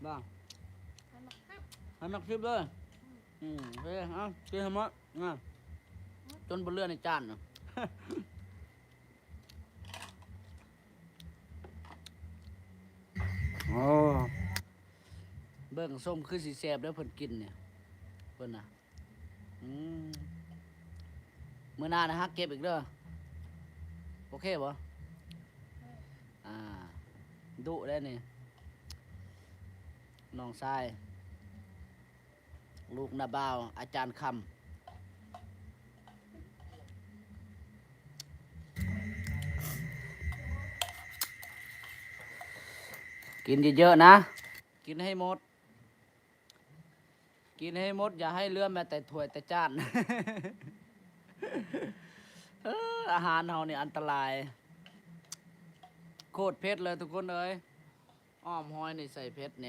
บ้าให้มาครับ ให้มักคลิปเลยเฮ้ยเอากินทำไมจนบนเรือในจานเนาะ โอ้เบิ่งส้มคือสีแสบแล้วเพิ่นกินเนี่ยเพิ่นน่ะมื้อหน้านะฮะเก็บอีกเด้อโอเคบ่อ่าดุได้นี่น้องชายลูกนาบ่าวอาจารย์คำกินเยอะๆนะ กินให้หมด กินให้หมดอย่าให้เหลือแม้แต่ถ้วยแต่จาน อาหารเฮานี่อันตราย โคตรเผ็ดเลยทุกคนเอ้ยอ้อมหอยนี่ใส่เผ็ดเนี่ย